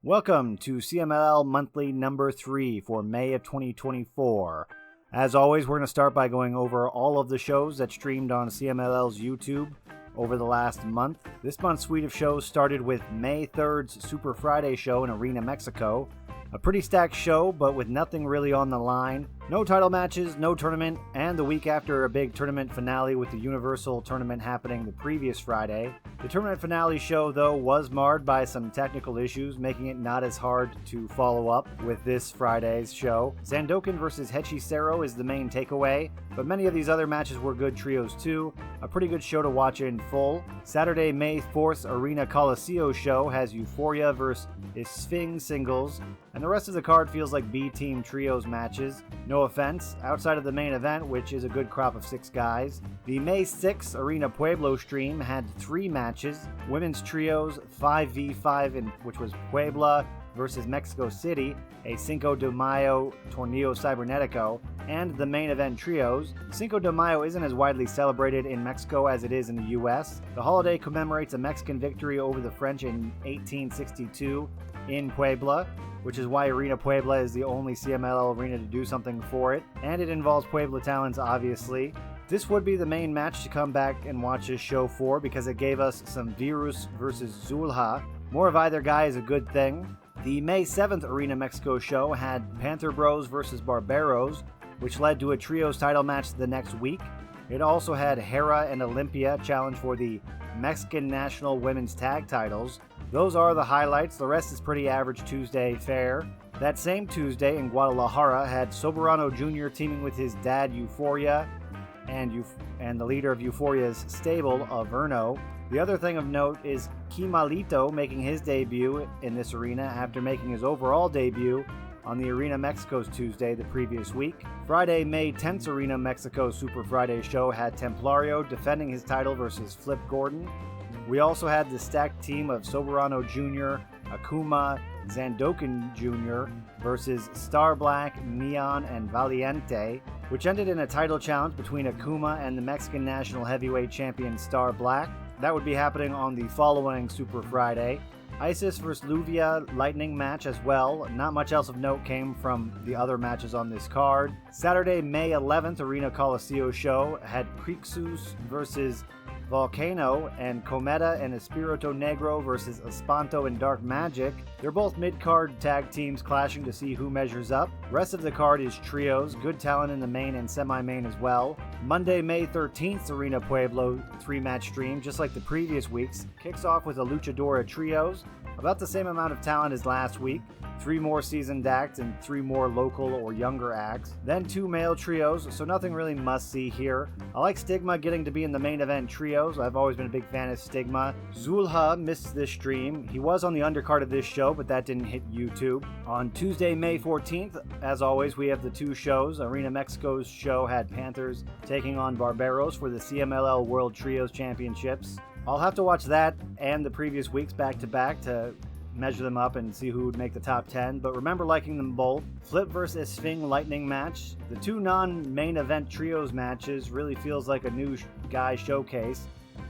Welcome to CMLL Monthly number 3 for May of 2024. As always, we're going to start by going over all of the shows that streamed on CMLL's YouTube over the last month. This month's suite of shows started with May 3rd's Super Friday show in Arena, Mexico. A pretty stacked show, but with nothing really on the line. No title matches, no tournament, and the week after a big tournament finale with the Universal Tournament happening the previous Friday. The tournament finale show, though, was marred by some technical issues, making it not as hard to follow up with this Friday's show. Zandokan vs. Hechicero is the main takeaway, but many of these other matches were good trios too. A pretty good show to watch in full. Saturday, May 4th Arena Coliseo show has Euphoria vs. Isfing singles, and the rest of the card feels like B-team trios matches. No offense, outside of the main event, which is a good crop of 6 guys. The May 6th Arena Pueblo stream had 3 matches. Women's trios 5v5, which was Puebla versus Mexico City, a Cinco de Mayo Torneo Cibernetico, and the main event trios. Cinco de Mayo isn't as widely celebrated in Mexico as it is in the US. The holiday commemorates a Mexican victory over the French in 1862 in Puebla, which is why Arena Puebla is the only CMLL arena to do something for it, and it involves Puebla talents, obviously. This would be the main match to come back and watch this show for, because it gave us some Virus versus Zulha. More of either guy is a good thing. The May 7th Arena Mexico show had Panther Bros versus Barberos, which led to a trios title match the next week. It also had Hera and Olympia challenge for the Mexican National Women's Tag titles. Those are the highlights. The rest is pretty average Tuesday fare. That same Tuesday in Guadalajara had Soberano Jr. teaming with his dad Euphoria and the leader of Euphoria's stable, Averno. The other thing of note is Kimalito making his debut in this arena after making his overall debut on the Arena Mexico's Tuesday the previous week. Friday, May 10th Arena Mexico Super Friday show had Templario defending his title versus Flip Gordon. We also had the stacked team of Soberano Jr., Akuma, Zandokan Jr. versus Star Black, Neon, and Valiente, which ended in a title challenge between Akuma and the Mexican National Heavyweight Champion Star Black. That would be happening on the following Super Friday. Isis vs. Luvia Lightning match as well. Not much else of note came from the other matches on this card. Saturday, May 11th Arena Coliseo show had Crixus versus Volcano and Cometa and Espirito Negro versus Espanto and Dark Magic. They're both mid-card tag teams clashing to see who measures up. Rest of the card is trios, good talent in the main and semi-main as well. Monday, May 13th Arena Pueblo 3-match stream, just like the previous weeks, kicks off with a Luchadora trios, about the same amount of talent as last week. 3 more seasoned acts and 3 more local or younger acts. Then 2 male trios, so nothing really must-see here. I like Stigma getting to be in the main event trios. I've always been a big fan of Stigma. Zulha missed this stream. He was on the undercard of this show, but that didn't hit YouTube. On Tuesday, May 14th, as always, we have the 2 shows. Arena Mexico's show had Panthers taking on Barberos for the CMLL World Trios Championships. I'll have to watch that and the previous weeks back-to-back to measure them up and see who would make the top 10, but remember liking them both. Flip vs. Isfing Lightning match. The 2 non-main event trios matches really feels like a new guy showcase.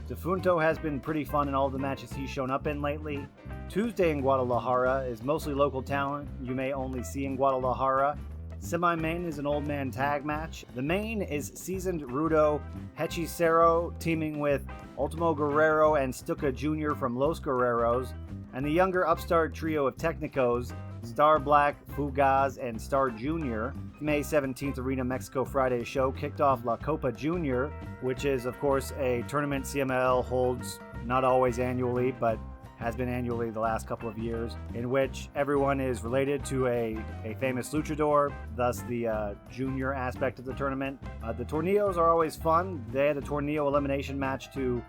Defunto has been pretty fun in all the matches he's shown up in lately. Tuesday in Guadalajara is mostly local talent you may only see in Guadalajara. Semi-main is an old man tag match. The main is seasoned Rudo Hechicero teaming with Ultimo Guerrero and Stuka Jr. from Los Guerreros, and the younger upstart trio of Technicos, Star Black, Fugaz, and Star Jr. May 17th Arena Mexico Friday show kicked off La Copa Jr., which is, of course, a tournament CMLL holds not always annually, but has been annually the last couple of years, in which everyone is related to a famous luchador, thus the junior aspect of the tournament. The torneos are always fun. They had a torneo elimination match to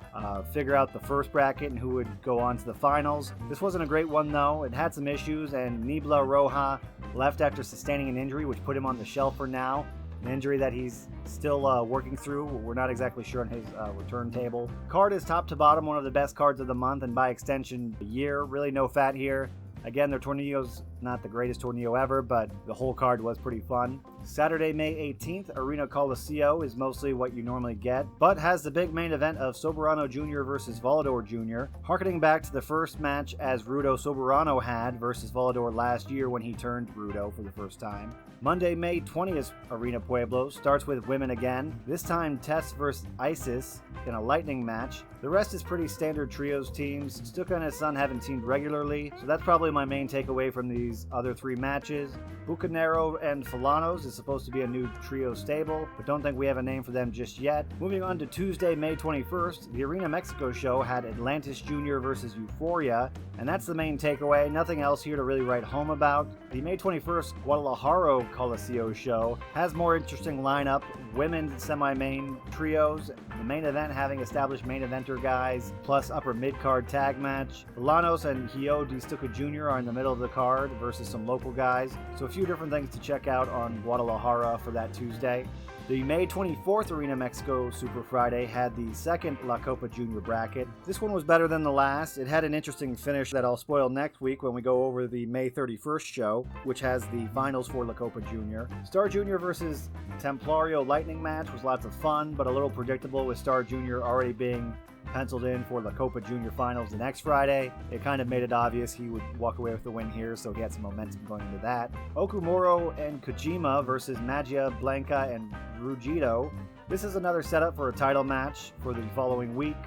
figure out the first bracket and who would go on to the finals. This wasn't a great one though. It had some issues, and Nibla Roja left after sustaining an injury, which put him on the shelf for now. An injury that he's still working through. We're not exactly sure on his return table. Card is top to bottom one of the best cards of the month, and by extension the year. Really no fat here. Again, their torneos not the greatest torneo ever, but the whole card was pretty fun. Saturday, May 18th, Arena Coliseo is mostly what you normally get, but has the big main event of Soberano Jr. versus Volador Jr., harkening back to the first match as Rudo Soberano had versus Volador last year when he turned Rudo for the first time. Monday, May 20th, Arena Pueblo starts with women again, this time Tess versus Isis in a lightning match. The rest is pretty standard trios teams. Stuka and his son haven't teamed regularly, so that's probably my main takeaway from these other three matches. Bucanero and Falanos is supposed to be a new trio stable, but don't think we have a name for them just yet. Moving on to Tuesday, May 21st, the Arena Mexico show had Atlantis Jr. versus Euphoria, and that's the main takeaway. Nothing else here to really write home about. The May 21st Guadalajara Coliseo show has more interesting lineup, women's semi-main trios, the main event having established main eventer guys, plus upper mid-card tag match. Lanos and Hio Di Stuka Jr. are in the middle of the card versus some local guys, so a few different things to check out on Guadalajara for that Tuesday. The May 24th Arena Mexico Super Friday had the second La Copa Junior bracket. This one was better than the last. It had an interesting finish that I'll spoil next week when we go over the May 31st show, which has the finals for La Copa Junior. Star Junior versus Templario Lightning match was lots of fun, but a little predictable with Star Junior already being penciled in for La Copa Junior Finals the next Friday. It kind of made it obvious he would walk away with the win here, so he had some momentum going into that. Okumoro and Kojima versus Magia, Blanca, and Rugido. This is another setup for a title match for the following week.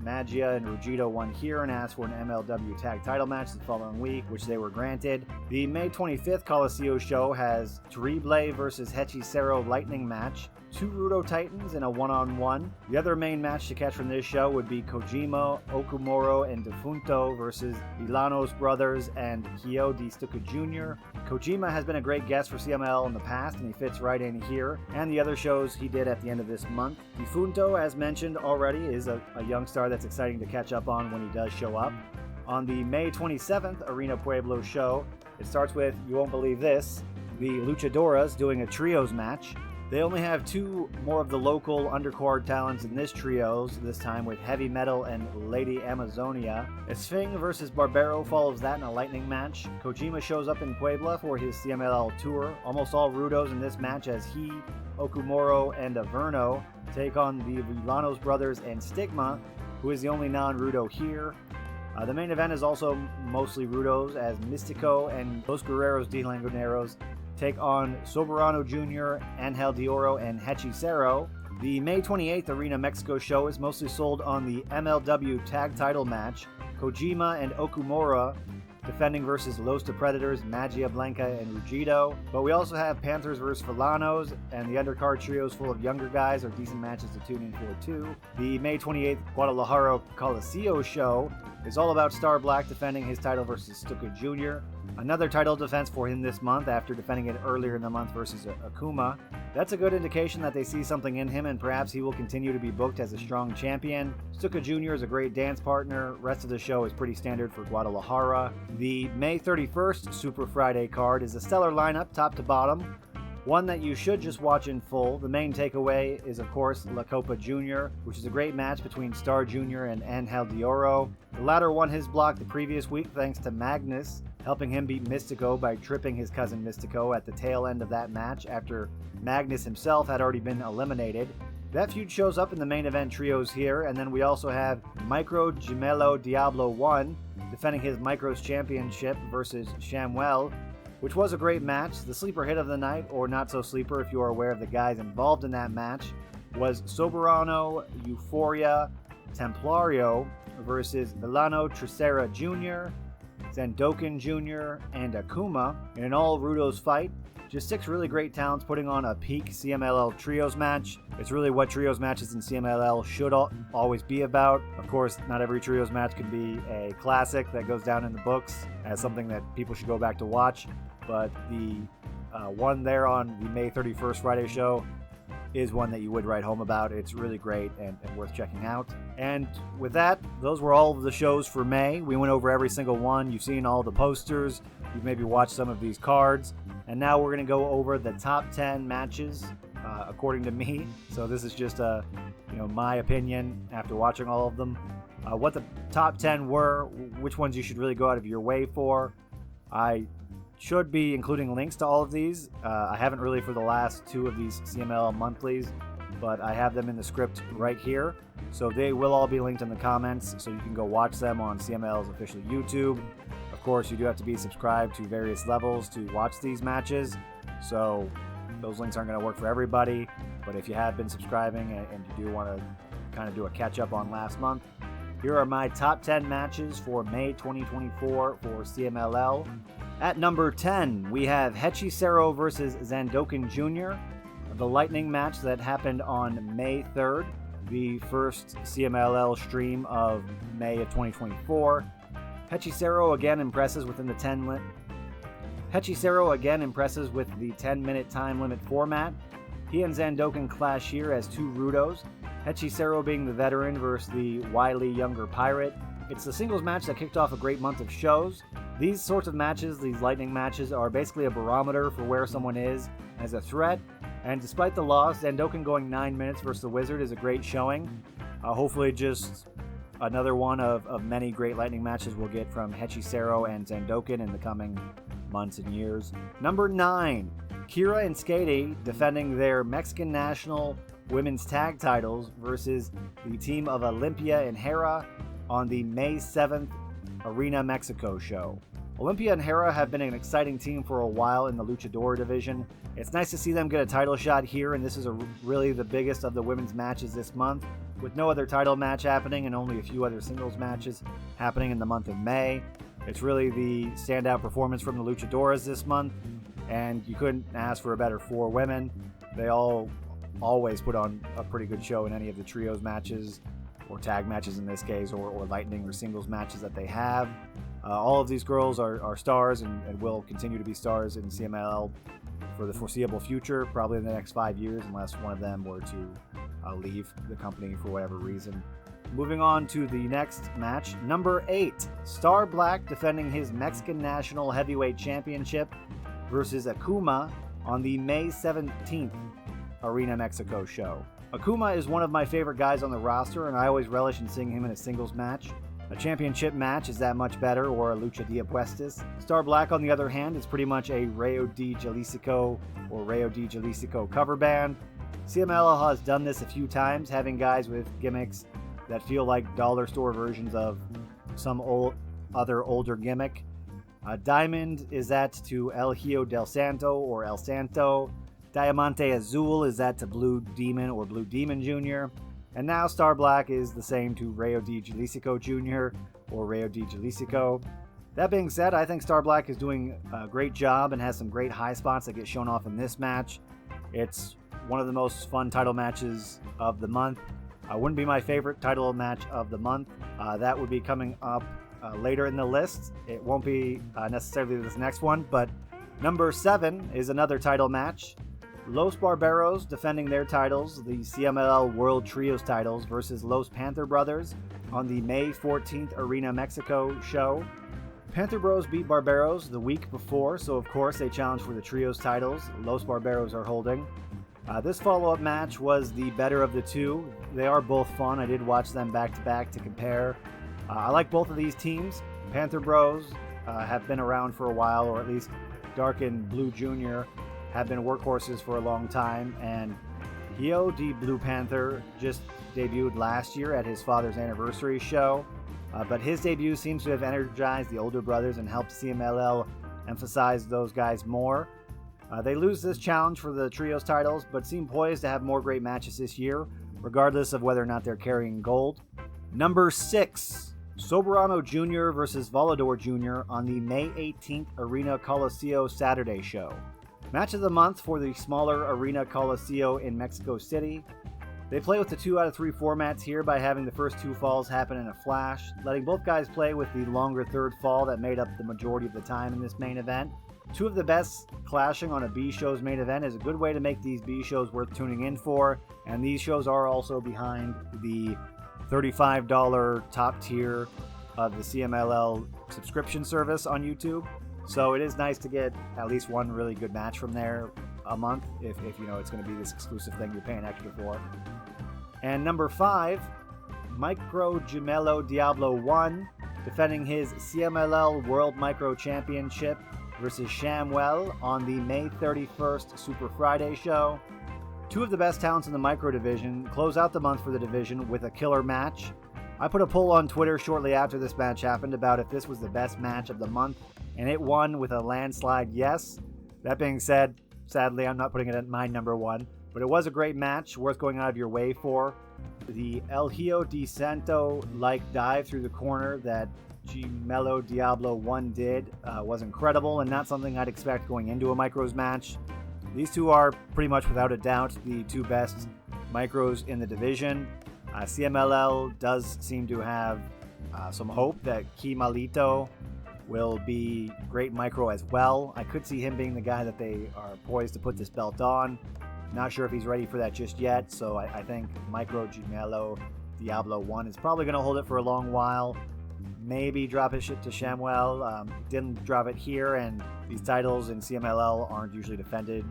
Magia and Rugido won here and asked for an MLW tag title match the following week, which they were granted. The May 25th Coliseo show has Terrible versus Hechicero Lightning match, two Rudo Titans in a one-on-one. The other main match to catch from this show would be Kojima, Okumoro, and Defunto versus Ilanos Brothers and Hio Di Stuka Jr. Kojima has been a great guest for CMLL in the past, and he fits right in here, and the other shows he did at the end of this month. Defunto, as mentioned already, is a young star that's exciting to catch up on when he does show up. On the May 27th Arena Pueblo show, it starts with, you won't believe this, the Luchadoras doing a trios match. They only have two more of the local undercard talents in this trios, this time with Heavy Metal and Lady Amazonia. Esfing versus Barbero follows that in a lightning match. Kojima shows up in Puebla for his CMLL tour. Almost all Rudos in this match as he, Okumoro, and Averno take on the Villanos brothers and Stigma, who is the only non-Rudo here. The main event is also mostly Rudos as Mystico and Los Guerreros de Langoneros take on Soberano Jr., Angel de Oro, and Hechicero. The May 28th Arena Mexico show is mostly sold on the MLW tag title match, Kojima and Okumura defending versus Los de Predators, Magia, Blanca, and Rugido. But we also have Panthers versus Falanos, and the undercard trios full of younger guys are decent matches to tune in for too. The May 28th Guadalajara Coliseo show is all about Star Black defending his title versus Stuka Jr., another title defense for him this month after defending it earlier in the month versus Akuma. That's a good indication that they see something in him and perhaps he will continue to be booked as a strong champion. Stuka Jr. is a great dance partner. Rest of the show is pretty standard for Guadalajara. The May 31st Super Friday card is a stellar lineup top to bottom. One that you should just watch in full. The main takeaway is, of course, La Copa Jr., which is a great match between Star Jr. and Angel de Oro. The latter won his block the previous week thanks to Magnus, helping him beat Mystico by tripping his cousin Mystico at the tail end of that match after Magnus himself had already been eliminated. That feud shows up in the main event trios here, and then we also have Micro Gemello Diablo 1 defending his Micros Championship versus Shamwell, which was a great match. The sleeper hit of the night, or not so sleeper if you are aware of the guys involved in that match, was Soberano, Euphoria, Templario versus Milano Tricera Jr., Zendoken Jr., and Akuma in an all-Rudos fight. Just 6 really great talents putting on a peak CMLL Trios match. It's really what Trios matches in CMLL should always be about. Of course, not every Trios match can be a classic that goes down in the books as something that people should go back to watch, but the one there on the May 31st Friday show is one that you would write home about. It's really great and worth checking out. And with that, those were all of the shows for May. We went over every single one. You've seen all the posters. You've maybe watched some of these cards. And now we're going to go over the top 10 matches according to me. So this is just my opinion after watching all of them. What the top 10 were, which ones you should really go out of your way for. I should be including links to all of these. I haven't really for the last 2 of these CMLL monthlies, but I have them in the script right here. So they will all be linked in the comments, so you can go watch them on CMLL's official YouTube. Of course, you do have to be subscribed to various levels to watch these matches, so those links aren't going to work for everybody. But if you have been subscribing and you do want to kind of do a catch-up on last month, here are my top 10 matches for May 2024 for CMLL. At number 10, we have Hechicero versus Zandokan Jr., the Lightning match that happened on May 3rd, the first CMLL stream of May of 2024. Hechicero again impresses with the 10-minute time limit format. He and Zandokan clash here as 2 Rudos, Hechicero being the veteran versus the wily younger pirate. It's the singles match that kicked off a great month of shows. These sorts of matches, these Lightning matches, are basically a barometer for where someone is as a threat. And despite the loss, Zandokan going 9 minutes versus the Wizard is a great showing. Hopefully just another one of many great Lightning matches we'll get from Hechicero and Zandokan in the coming months and years. Number 9, Kira and Skady defending their Mexican National Women's Tag titles versus the team of Olympia and Hera on the May 7th Arena Mexico show. Olympia and Hera have been an exciting team for a while in the Luchador division. It's nice to see them get a title shot here, and this is really the biggest of the women's matches this month, with no other title match happening and only a few other singles matches happening in the month of May. It's really the standout performance from the Luchadoras this month, and you couldn't ask for a better 4 women. They always put on a pretty good show in any of the trios matches, or tag matches in this case, or Lightning or singles matches that they have. All of these girls are stars and will continue to be stars in CMLL for the foreseeable future, probably in the next 5 years, unless one of them were to leave the company for whatever reason. Moving on to the next match, number 8, Star Black defending his Mexican National Heavyweight Championship versus Akuma on the May 17th Arena Mexico show. Akuma is one of my favorite guys on the roster, and I always relish in seeing him in a singles match. A championship match is that much better, or a lucha de apuestas. Star Black, on the other hand, is pretty much a Rayo de Jalisco or Rayo de Jalisco cover band. CMLL has done this a few times, having guys with gimmicks that feel like dollar store versions of some other older gimmick. Diamond is that to El Hijo del Santo or El Santo. Diamante Azul is that to Blue Demon or Blue Demon Jr. And now Star Black is the same to Rayo de Jalisco Jr. or Rayo de Jalisco. That being said, I think Star Black is doing a great job and has some great high spots that get shown off in this match. It's one of the most fun title matches of the month. Wouldn't be my favorite title match of the month. That would be coming up later in the list. It won't be necessarily this next one, but number 7 is another title match. Los Barberos defending their titles, the CMLL World Trios titles, versus Los Panther Brothers on the May 14th Arena Mexico show. Panther Bros beat Barberos the week before, so of course they challenged for the Trios titles. Los Barberos are holding. This follow-up match was the better of the two. They are both fun. I did watch them back-to-back to compare. I like both of these teams. Panther Bros have been around for a while, or at least Dark and Blue Jr. have been workhorses for a long time, and Hio de Blue Panther just debuted last year at his father's anniversary show, but his debut seems to have energized the older brothers and helped CMLL emphasize those guys more. They lose this challenge for the Trios titles, but seem poised to have more great matches this year, regardless of whether or not they're carrying gold. Number 6, Soberano Jr. versus Volador Jr. on the May 18th Arena Coliseo Saturday show. Match of the month for the smaller Arena Coliseo in Mexico City. They play with the 2 out of 3 formats here by having the first 2 falls happen in a flash, letting both guys play with the longer third fall that made up the majority of the time in this main event. 2 of the best clashing on a B show's main event is a good way to make these B shows worth tuning in for, and these shows are also behind the $35 top tier of the CMLL subscription service on YouTube. So it is nice to get at least one really good match from there a month if you know it's going to be this exclusive thing you're paying extra for. And number 5, Micro Gemelo Diablo 1 defending his CMLL World Micro Championship versus ShamWell on the May 31st Super Friday show. Two of the best talents in the micro division close out the month for the division with a killer match. I put a poll on Twitter shortly after this match happened about if this was the best match of the month, and it won with a landslide yes. That being said, sadly, I'm not putting it at my number one, but it was a great match, worth going out of your way for. The El Hijo de Santo-like dive through the corner that Gmello Diablo 1 did was incredible and not something I'd expect going into a micros match. These two are pretty much without a doubt the two best micros in the division. CMLL does seem to have some hope that Key Malito will be great micro as well. I could see him being the guy that they are poised to put this belt on. Not sure if he's ready for that just yet, so I think Micro Gmello Diablo 1 is probably going to hold it for a long while. Maybe drop his shit to ShamWell. Didn't drop it here, and these titles in CMLL aren't usually defended,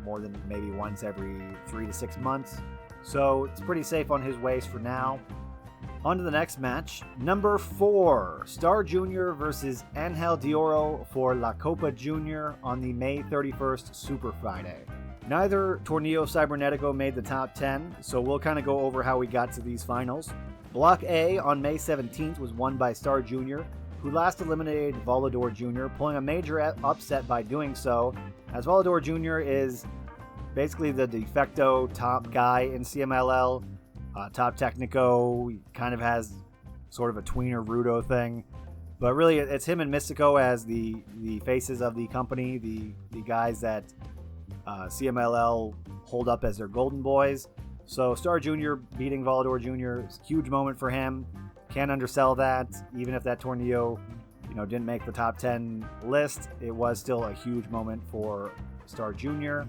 more than maybe once every 3 to 6 months. So it's pretty safe on his waist for now. On to the next match. Number 4, Star Jr. versus Angel de Oro for La Copa Jr. on the May 31st Super Friday. Neither Torneo Cibernetico made the top 10, so we'll kind of go over how we got to these finals. Block A on May 17th was won by Star Jr., who last eliminated Volador Jr., pulling a major upset by doing so, as Volador Jr. is basically the de facto top guy in CMLL, top Technico. He kind of has sort of a tweener Rudo thing, but really it's him and Mystico as the faces of the company, the guys that CMLL hold up as their golden boys. So Star Jr. beating Volador Jr. is a huge moment for him. Can't undersell that. Even if that Torneo, didn't make the top 10 list, it was still a huge moment for Star Jr.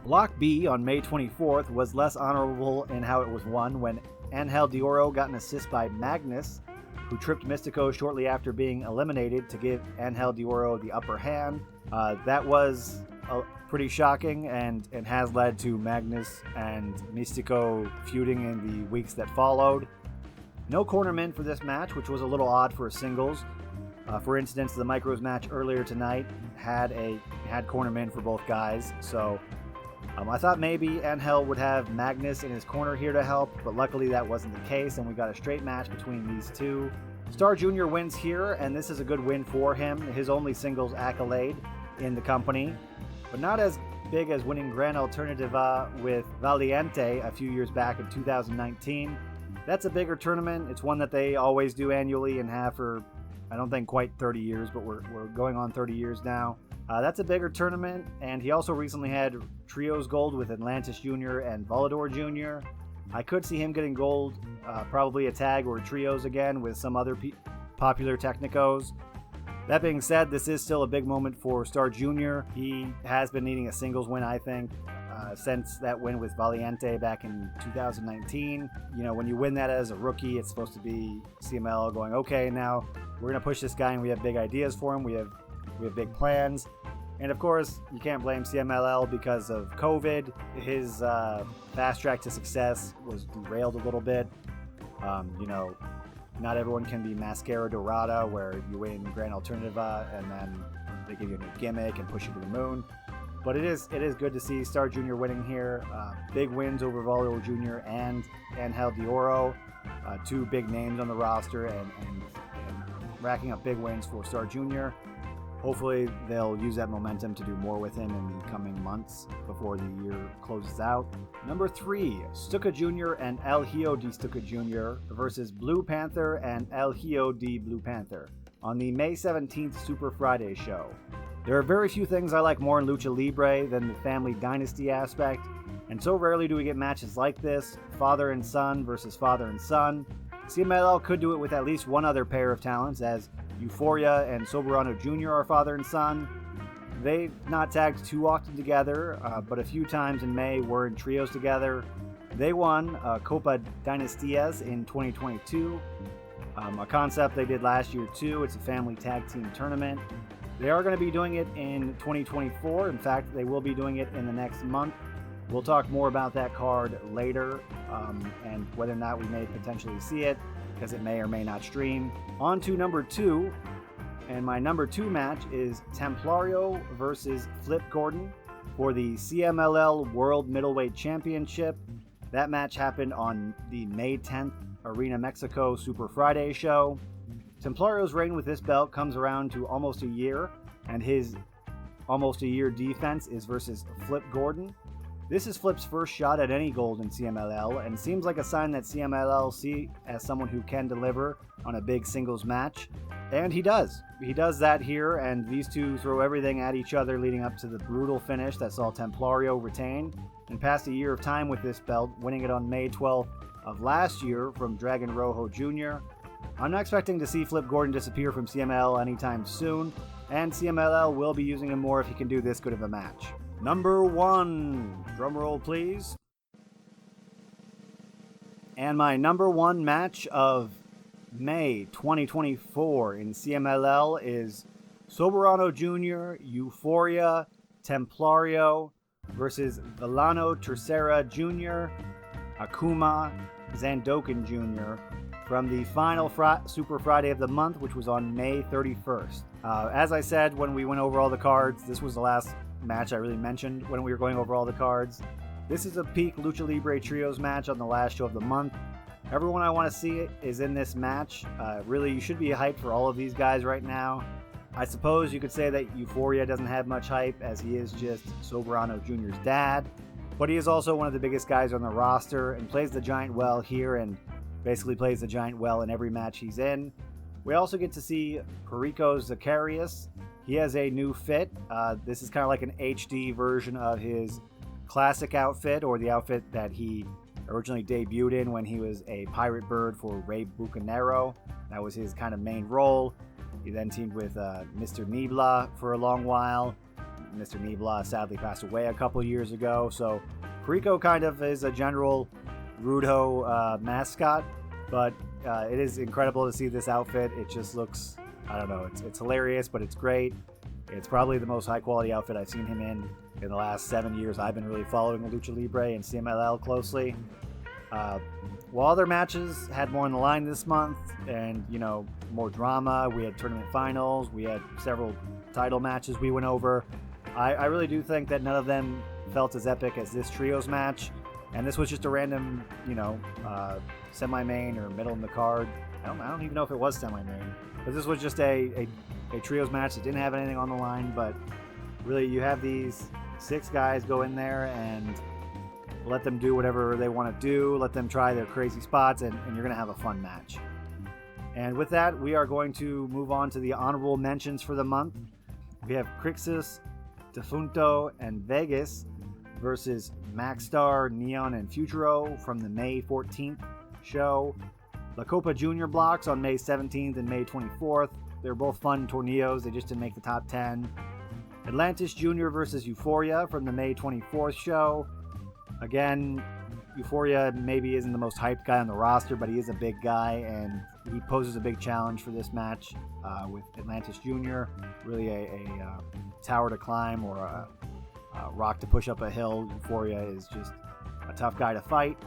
Block B on May 24th was less honorable in how it was won when Angel de Oro got an assist by Magnus, who tripped Mystico shortly after being eliminated to give Angel de Oro the upper hand. That was pretty shocking and has led to Magnus and Mystico feuding in the weeks that followed. No cornermen for this match, which was a little odd for a singles. For instance, the Micros match earlier tonight had cornermen for both guys, so I thought maybe Angel would have Magnus in his corner here to help, but luckily that wasn't the case, and we got a straight match between these two. Star Jr. wins here, and this is a good win for him, his only singles accolade in the company, but not as big as winning Gran Alternativa with Valiente a few years back in 2019. That's a bigger tournament. It's one that they always do annually and have for, I don't think quite 30 years, but we're going on 30 years now. That's a bigger tournament, and he also recently had Trios Gold with Atlantis Jr. and Volador Jr. I could see him getting gold, probably a tag or a Trios again with some other popular Technicos. That being said, this is still a big moment for Star Jr. He has been needing a singles win, I think, since that win with Valiente back in 2019. When you win that as a rookie, it's supposed to be CMLL going, okay, now we're going to push this guy and we have big ideas for him. We have big plans. And of course, you can't blame CMLL because of COVID. His fast track to success was derailed a little bit. Not everyone can be Mascara Dorada, where you win Gran Alternativa and then they give you a new gimmick and push you to the moon. But it is good to see Star Jr. winning here. Big wins over Volador Jr. and Angel de Oro. Two big names on the roster and racking up big wins for Star Jr. Hopefully they'll use that momentum to do more with him in the coming months before the year closes out. Number 3, Stuka Jr. and El Hijo de Stuka Jr. versus Blue Panther and El Hijo de Blue Panther on the May 17th Super Friday show. There are very few things I like more in Lucha Libre than the family dynasty aspect, and so rarely do we get matches like this, father and son versus father and son. CMLL could do it with at least one other pair of talents, as Euphoria and Soberano Jr. are father and son. They've not tagged too often together, but a few times in May were in trios together. They won Copa Dynastias in 2022, a concept they did last year too. It's a family tag team tournament. They are going to be doing it in 2024. In fact, they will be doing it in the next month. We'll talk more about that card later, and whether or not we may potentially see it, because it may or may not stream. On to number 2, And my number 2 match is Templario versus Flip Gordon for the CMLL World Middleweight Championship. That match happened on the May 10th Arena Mexico Super Friday show. Templario's reign with this belt comes around to almost a year, and his almost a year defense is versus Flip Gordon. This is Flip's first shot at any gold in CMLL, and seems like a sign that CMLL see as someone who can deliver on a big singles match. And he does. He does that here, and these two throw everything at each other leading up to the brutal finish that saw Templario retain and passed a year of time with this belt, winning it on May 12th of last year from Dragon Rojo Jr. I'm not expecting to see Flip Gordon disappear from CMLL anytime soon, and CMLL will be using him more if he can do this good of a match. Number 1, drumroll please. And my number 1 match of May 2024 in CMLL is Soberano Jr., Euphoria, Templario versus Villano Tercera Jr., Akuma, Zandokan Jr. from the final Super Friday of the month, which was on May 31st. As I said when we went over all the cards, this was the last match I really mentioned when we were going over all the cards. This is a peak Lucha Libre Trios match on the last show of the month. Everyone I want to see is in this match. Really, you should be hyped for all of these guys right now. I suppose you could say that Euphoria doesn't have much hype, as he is just Soberano Jr.'s dad, but he is also one of the biggest guys on the roster and plays the Giant well here and basically plays the Giant well in every match he's in. We also get to see Perico Zacarias. He has a new fit. This is kind of like an HD version of his classic outfit, or the outfit that he originally debuted in when he was a pirate bird for Rey Bucanero. That was his kind of main role. He then teamed with Mr. Nibla for a long while. Mr. Nibla sadly passed away a couple years ago, so Perico kind of is a general Rudo mascot, but it is incredible to see this outfit. It just looks, I don't know, it's hilarious, but it's great. It's probably the most high quality outfit I've seen him in the last 7 years. I've been really following the Lucha Libre and CMLL closely. While other matches had more on the line this month and, more drama, we had tournament finals, we had several title matches we went over. I really do think that none of them felt as epic as this trios match, and this was just a random, semi-main or middle in the card. I don't even know if it was semi-main, but this was just a trios match that didn't have anything on the line. But really, you have these 6 guys go in there and let them do whatever they want to do, let them try their crazy spots, and you're going to have a fun match. And with that, we are going to move on to the honorable mentions for the month. We have Crixus, Defunto, and Vegas versus Maxstar, Neon, and Futuro from the May 14th show. La Copa Junior blocks on May 17th and May 24th. They're both fun torneos. They just didn't make the top 10. Atlantis Jr. versus Euphoria from the May 24th show. Again, Euphoria maybe isn't the most hyped guy on the roster, but he is a big guy, and he poses a big challenge for this match with Atlantis Jr. Really a tower to climb or a rock to push up a hill. Euphoria is just a tough guy to fight.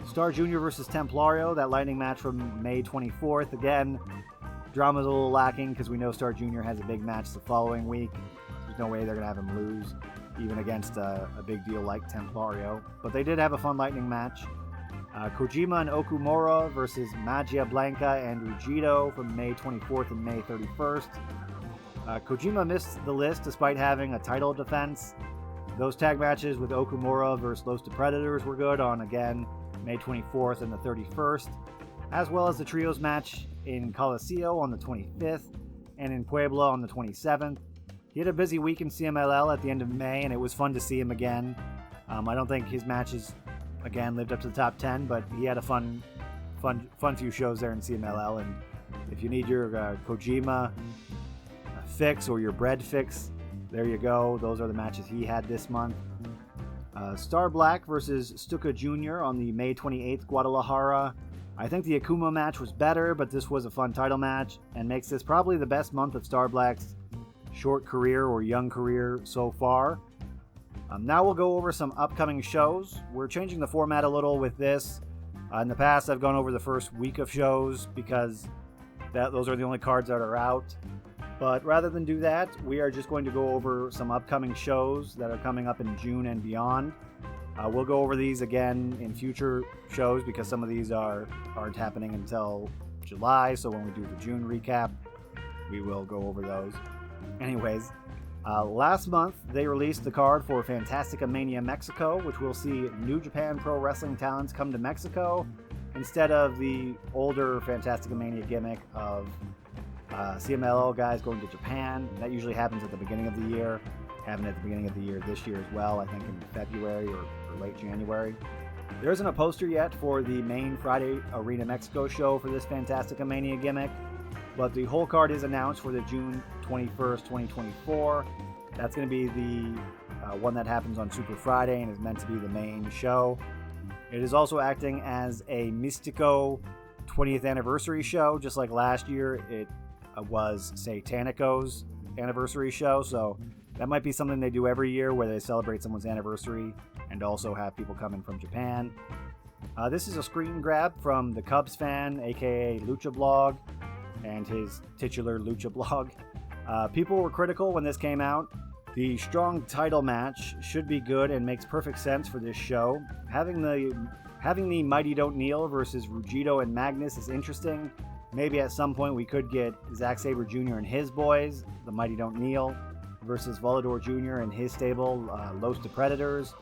Star Jr. versus Templario, that lightning match from May 24th. Again, drama's a little lacking because we know Star Jr. has a big match the following week. There's no way they're going to have him lose, even against a big deal like Templario. But they did have a fun lightning match. Kojima and Okumura versus Magia Blanca and Rugito from May 24th and May 31st. Kojima missed the list despite having a title defense. Those tag matches with Okumura versus Los Predators were good on, again, May 24th and the 31st, as well as the trios match in Coliseo on the 25th and in Puebla on the 27th. He had a busy week in CMLL at the end of May, and it was fun to see him again. I don't think his matches, again, lived up to the top 10, but he had a fun few shows there in CMLL. And if you need your Kojima fix or your bread fix, there you go. Those are the matches he had this month. Star Black versus Stuka Jr. on the May 28th Guadalajara. I think the Akuma match was better, but this was a fun title match and makes this probably the best month of Star Black's short career or young career so far. Now we'll go over some upcoming shows. We're changing the format a little with this. In the past, I've gone over the first week of shows because those are the only cards that are out. But rather than do that, we are just going to go over some upcoming shows that are coming up in June and beyond. We'll go over these again in future shows because some of these aren't happening until July, so when we do the June recap, we will go over those. Anyways, last month they released the card for Fantastica Mania Mexico, which will see New Japan Pro Wrestling talents come to Mexico instead of the older Fantastica Mania gimmick of CMLL guys going to Japan. That usually happens at the beginning of the year. Happened at the beginning of the year this year as well, I think in February or late January. There isn't a poster yet for the main Friday Arena Mexico show for this Fantastica Mania gimmick, but the whole card is announced for the June 21st, 2024. That's going to be the one that happens on Super Friday and is meant to be the main show. It is also acting as a Mystico 20th anniversary show, just like last year it was Satanico's anniversary show, so that might be something they do every year where they celebrate someone's anniversary and also have people come in from Japan. This is a screen grab from the Cubs fan, aka Lucha Blog, and his titular Lucha Blog. People were critical when this came out. The strong title match should be good and makes perfect sense for this show. Having the Mighty Don't Kneel versus Ruggiero and Magnus is interesting. Maybe at some point we could get Zack Sabre Jr. and his boys, the Mighty Don't Kneel, versus Volador Jr. and his stable, Los Predators.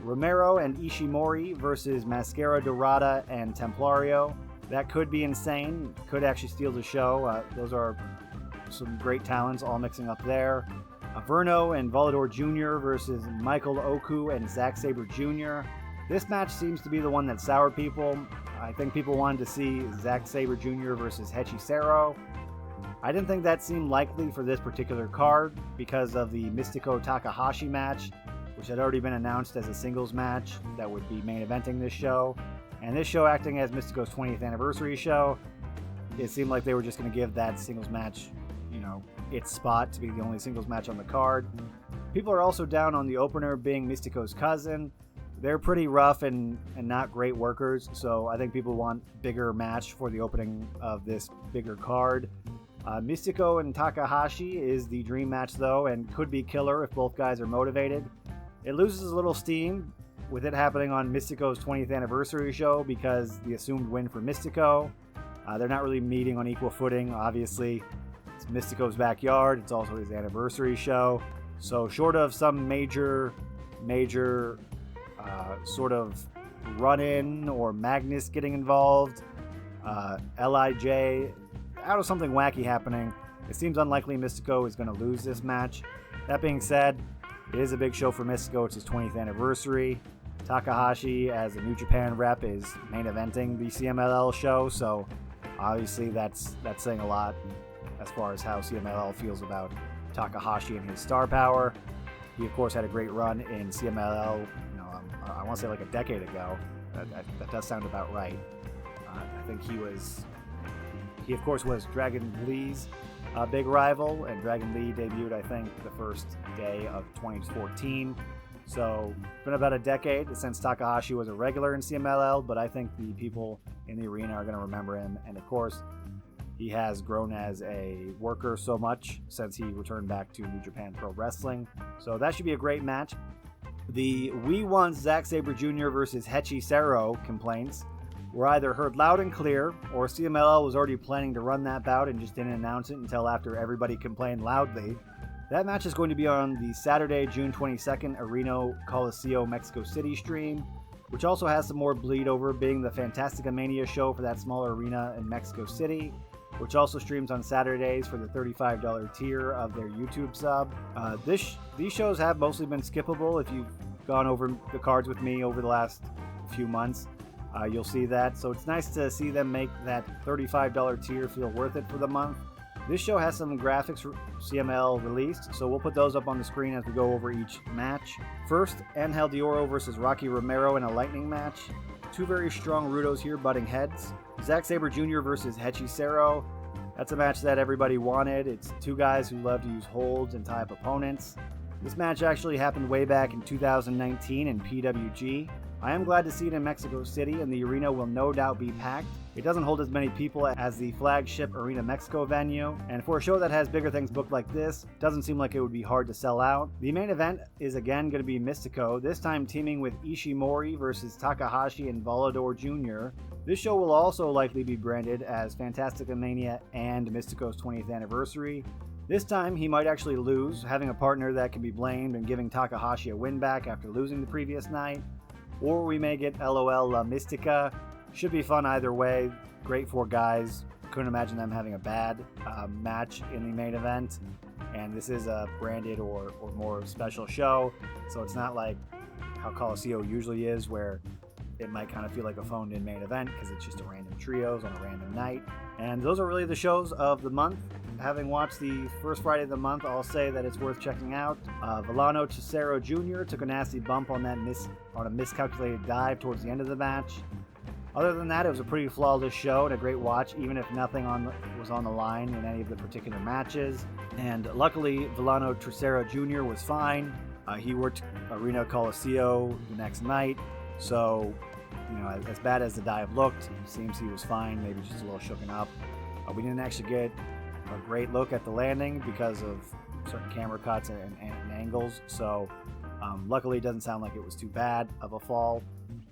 Romero and Ishimori versus Mascara Dorada and Templario. That could be insane. Could actually steal the show. Those are some great talents all mixing up there. Verno and Volador Jr. versus Michael Oku and Zack Sabre Jr. This match seems to be the one that soured people. I think people wanted to see Zack Sabre Jr. versus Hechicero. I didn't think that seemed likely for this particular card because of the Mystico Takahashi match, which had already been announced as a singles match that would be main eventing this show. And this show acting as Mystico's 20th anniversary show, it seemed like they were just going to give that singles match, its spot to be the only singles match on the card. People are also down on the opener being Mystico's cousin. They're pretty rough and not great workers, so I think people want bigger match for the opening of this bigger card. Mystico and Takahashi is the dream match though, and could be killer if both guys are motivated. It loses a little steam with it happening on Mystico's 20th anniversary show because the assumed win for Mystico. They're not really meeting on equal footing, obviously. It's Mystico's backyard, it's also his anniversary show. So short of some major sort of run-in or Magnus getting involved, LIJ, out of something wacky happening, it seems unlikely Mystico is going to lose this match. That being said, it is a big show for Mystico. It's his 20th anniversary. Takahashi, as a New Japan rep, is main eventing the CMLL show, so obviously that's saying a lot as far as how CMLL feels about Takahashi and his star power. He, of course, had a great run in CMLL, I want to say like a decade ago. That does sound about right. I think he of course was Dragon Lee's big rival, and Dragon Lee debuted, I think, the first day of 2014. So it's been about a decade since Takahashi was a regular in CMLL, but I think the people in the arena are going to remember him. And of course, he has grown as a worker so much since he returned back to New Japan Pro Wrestling. So that should be a great match. The "We Want Zack Sabre Jr. versus Hechicero" complaints were either heard loud and clear, or CMLL was already planning to run that bout and just didn't announce it until after everybody complained loudly. That match is going to be on the Saturday, June 22nd Arena Coliseo Mexico City stream, which also has some more bleed over, being the Fantastica Mania show for that smaller arena in Mexico City, which also streams on Saturdays for the $35 tier of their YouTube sub. These shows have mostly been skippable. If you've gone over the cards with me over the last few months, you'll see that. So it's nice to see them make that $35 tier feel worth it for the month. This show has some graphics CML released, so we'll put those up on the screen as we go over each match. First, Angel Dioro versus Rocky Romero in a lightning match. Two very strong Rudos here butting heads. Zack Sabre Jr. versus Hechicero. That's a match that everybody wanted. It's two guys who love to use holds and tie up opponents. This match actually happened way back in 2019 in PWG. I am glad to see it in Mexico City, and the arena will no doubt be packed. It doesn't hold as many people as the flagship Arena Mexico venue, and for a show that has bigger things booked like this, it doesn't seem like it would be hard to sell out. The main event is again going to be Mystico, this time teaming with Ishimori versus Takahashi and Volador Jr. This show will also likely be branded as Fantastica Mania and Mystico's 20th anniversary. This time he might actually lose, having a partner that can be blamed and giving Takahashi a win back after losing the previous night. Or we may get LOL La Mystica. Should be fun either way. Great four guys. Couldn't imagine them having a bad match in the main event. And this is a branded or more special show, so it's not like how Coliseum usually is, where it might kind of feel like a phoned-in main event because it's just a random trios on a random night. And those are really the shows of the month. Having watched the first Friday of the month, I'll say that it's worth checking out. Villano Cesaro Jr. took a nasty bump on a miscalculated dive towards the end of the match. Other than that, it was a pretty flawless show and a great watch, even if nothing was on the line in any of the particular matches. And luckily, Villano Cesaro Jr. was fine. He worked Arena Coliseum the next night, so as bad as the dive looked, it seems he was fine, maybe just a little shooken up. We didn't actually get a great look at the landing because of certain camera cuts and angles, so luckily it doesn't sound like it was too bad of a fall.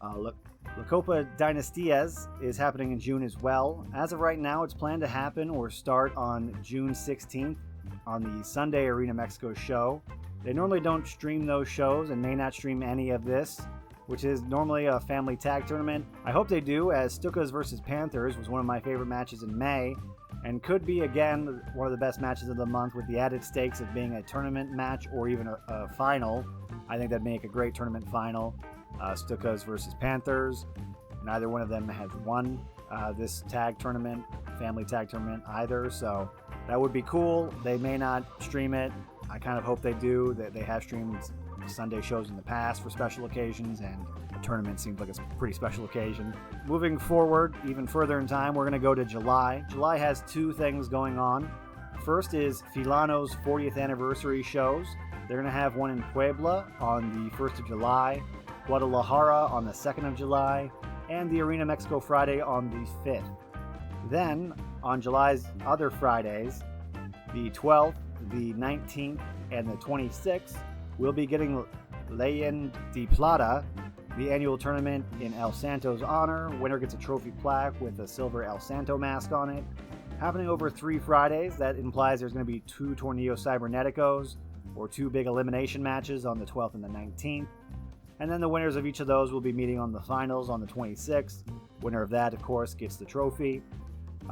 La Copa Dynastias is happening in June as well. As of right now, it's planned to happen or start on June 16th on the Sunday Arena Mexico show. They normally don't stream those shows and may not stream any of this, which is normally a family tag tournament. I hope they do, as Stukas vs. Panthers was one of my favorite matches in May, and could be again one of the best matches of the month with the added stakes of being a tournament match or even a final. I think that'd make a great tournament final. Stukas versus Panthers. Neither one of them has won this tag tournament, family tag tournament either, so that would be cool. They may not stream it. I kind of hope they do. That they have streamed Sunday shows in the past for special occasions, and a tournament seems like a pretty special occasion. Moving forward, even further in time, we're going to go to July. July has two things going on. First is Filano's 40th anniversary shows. They're going to have one in Puebla on the 1st of July, Guadalajara on the 2nd of July, and the Arena Mexico Friday on the 5th. Then, on July's other Fridays, the 12th, the 19th, and the 26th, we'll be getting Leyen de Plata, the annual tournament in El Santo's honor. Winner gets a trophy plaque with a silver El Santo mask on it. Happening over 3 Fridays, that implies there's going to be 2 Torneo Cyberneticos, or 2 big elimination matches on the 12th and the 19th. And then the winners of each of those will be meeting on the finals on the 26th. Winner of that, of course, gets the trophy.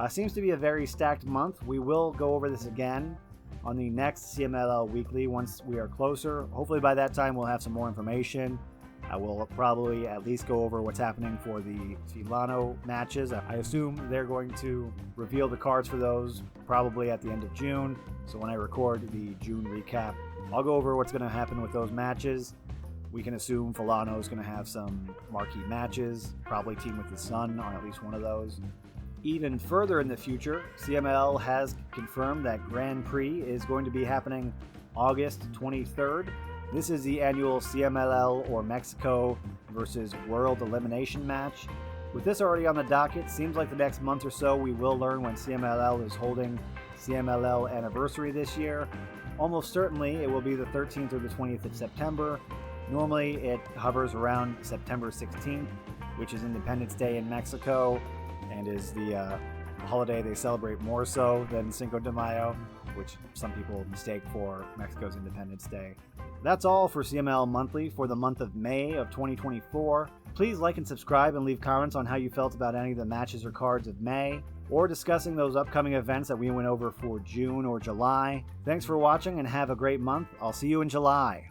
Seems to be a very stacked month. We will go over this again on the next CMLL Weekly once we are closer. Hopefully by that time we'll have some more information. We'll probably at least go over what's happening for the Filano matches. I assume they're going to reveal the cards for those probably at the end of June. So when I record the June recap, I'll go over what's going to happen with those matches. We can assume Filano is going to have some marquee matches, probably team with the Sun on at least one of those. Even further in the future, CMLL has confirmed that Grand Prix is going to be happening August 23rd. This is the annual CMLL or Mexico versus World Elimination match. With this already on the docket, seems like the next month or so we will learn when CMLL is holding CMLL anniversary this year. Almost certainly it will be the 13th or the 20th of September. Normally it hovers around September 16th, which is Independence Day in Mexico, and is the holiday they celebrate more so than Cinco de Mayo, which some people mistake for Mexico's Independence Day. That's all for CMLL Monthly for the month of May of 2024. Please like and subscribe and leave comments on how you felt about any of the matches or cards of May, or discussing those upcoming events that we went over for June or July. Thanks for watching and have a great month. I'll see you in July.